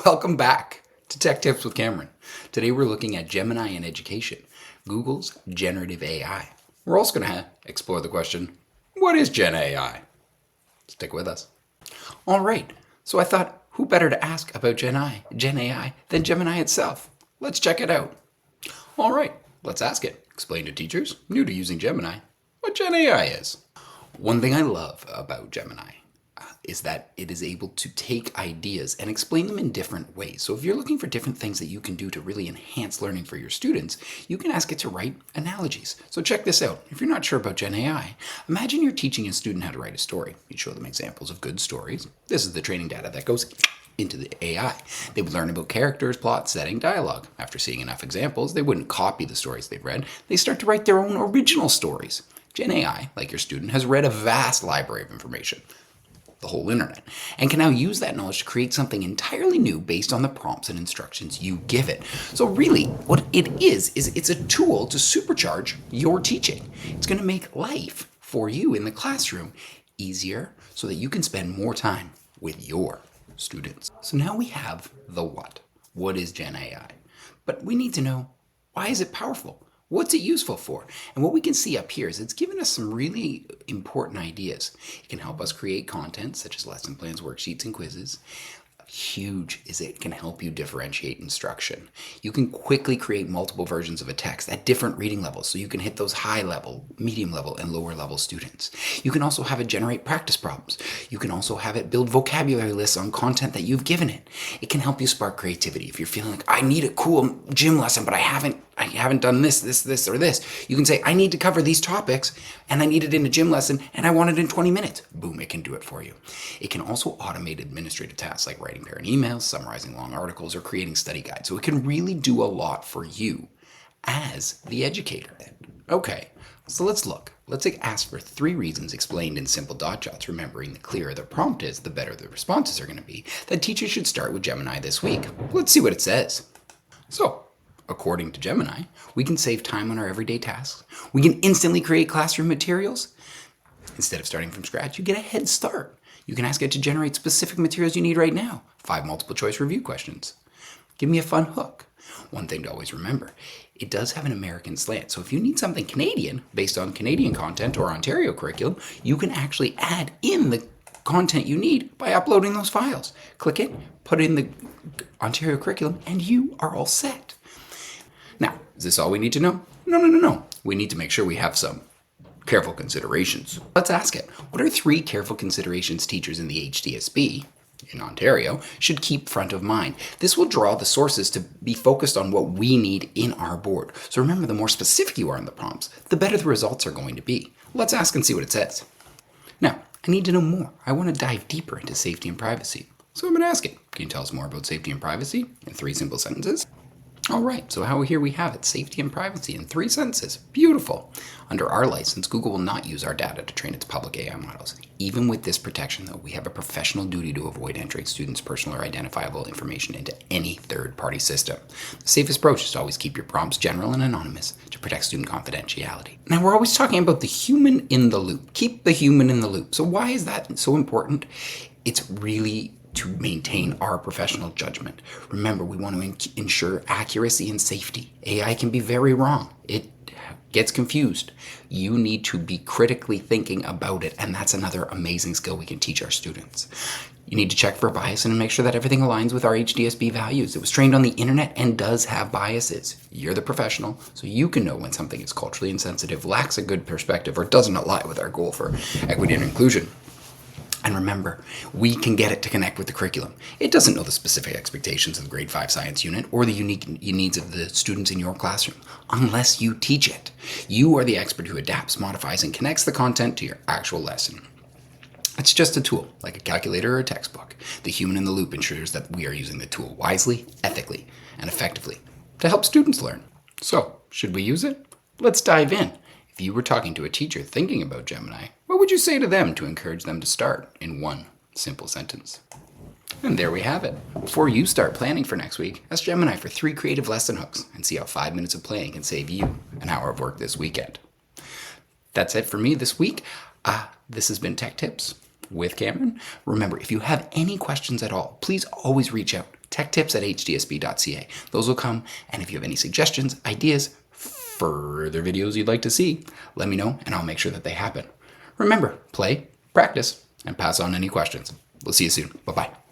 Welcome back to Tech Tips with Cameron. Today we're looking at Gemini in education, Google's generative AI. We're also going to explore the question, what is Gen AI? Stick with us. All right, so I thought, who better to ask about Gen AI than Gemini itself? Let's check it out. All right, let's ask it. Explain to teachers new to using Gemini what Gen AI is. One thing I love about Gemini is that it is able to take ideas and explain them in different ways. So if you're looking for different things that you can do to really enhance learning for your students, you can ask it to write analogies. So check this out. If you're not sure about Gen AI, imagine you're teaching a student how to write a story. You show them examples of good stories. This is the training data that goes into the AI. They would learn about characters, plot, setting, dialogue. After seeing enough examples, they wouldn't copy the stories they've read. They start to write their own original stories. Gen AI, like your student, has read a vast library of information, the whole internet, and can now use that knowledge to create something entirely new based on the prompts and instructions you give it. So really, what it is it's a tool to supercharge your teaching. It's going to make life for you in the classroom easier so that you can spend more time with your students. So now we have the what. What is Gen AI? But we need to know, why is it powerful? What's it useful for? And what we can see up here is it's given us some really important ideas. It can help us create content such as lesson plans, worksheets, and quizzes. Huge is it can help you differentiate instruction. You can quickly create multiple versions of a text at different reading levels, so you can hit those high level, medium level, and lower level students. You can also have it generate practice problems. You can also have it build vocabulary lists on content that you've given it. It can help you spark creativity. If you're feeling like, I need a cool gym lesson, but I haven't done this, or this. You can say, I need to cover these topics, and I need it in a gym lesson, and I want it in 20 minutes. Boom, it can do it for you. It can also automate administrative tasks like writing parent emails, summarizing long articles, or creating study guides. So it can really do a lot for you as the educator. Okay, so let's look. Let's ask for 3 reasons explained in simple dot jots, remembering the clearer the prompt is, the better the responses are going to be, that teachers should start with Gemini this week. Let's see what it says. So, according to Gemini, we can save time on our everyday tasks. We can instantly create classroom materials. Instead of starting from scratch, you get a head start. You can ask it to generate specific materials you need right now. 5 multiple choice review questions. Give me a fun hook. One thing to always remember, it does have an American slant. So if you need something Canadian based on Canadian content or Ontario curriculum, you can actually add in the content you need by uploading those files. Click it, put in the Ontario curriculum, and you are all set. Now, is this all we need to know? No. We need to make sure we have some careful considerations. Let's ask it. What are 3 careful considerations teachers in the HDSB in Ontario should keep front of mind? This will draw the sources to be focused on what we need in our board. So remember, the more specific you are in the prompts, the better the results are going to be. Let's ask and see what it says. Now, I need to know more. I want to dive deeper into safety and privacy. So I'm going to ask it, can you tell us more about safety and privacy in 3 simple sentences? All right, so here we have it, safety and privacy in 3 sentences. Beautiful. Under our license, Google will not use our data to train its public AI models. Even with this protection, though, we have a professional duty to avoid entering students' personal or identifiable information into any third-party system. The safest approach is to always keep your prompts general and anonymous to protect student confidentiality. Now, we're always talking about the human in the loop. Keep the human in the loop. So why is that so important? It's really to maintain our professional judgment. Remember, we want to ensure accuracy and safety. AI can be very wrong. It gets confused. You need to be critically thinking about it, and that's another amazing skill we can teach our students. You need to check for bias and make sure that everything aligns with our HDSB values. It was trained on the internet and does have biases. You're the professional, so you can know when something is culturally insensitive, lacks a good perspective, or doesn't align with our goal for equity and inclusion. And remember, we can get it to connect with the curriculum. It doesn't know the specific expectations of the grade 5 science unit or the unique needs of the students in your classroom, unless you teach it. You are the expert who adapts, modifies, and connects the content to your actual lesson. It's just a tool, like a calculator or a textbook. The human in the loop ensures that we are using the tool wisely, ethically, and effectively to help students learn. So, should we use it? Let's dive in. If you were talking to a teacher thinking about Gemini, what would you say to them to encourage them to start in 1 simple sentence? And there we have it. Before you start planning for next week, ask Gemini for 3 creative lesson hooks and see how 5 minutes of playing can save you an hour of work this weekend. That's it for me this week. This has been Tech Tips with Cameron. Remember, if you have any questions at all, please always reach out. techtips@hdsb.ca. Those will come. And if you have any suggestions, ideas, further videos you'd like to see, let me know and I'll make sure that they happen. Remember, play, practice, and pass on any questions. We'll see you soon. Bye-bye.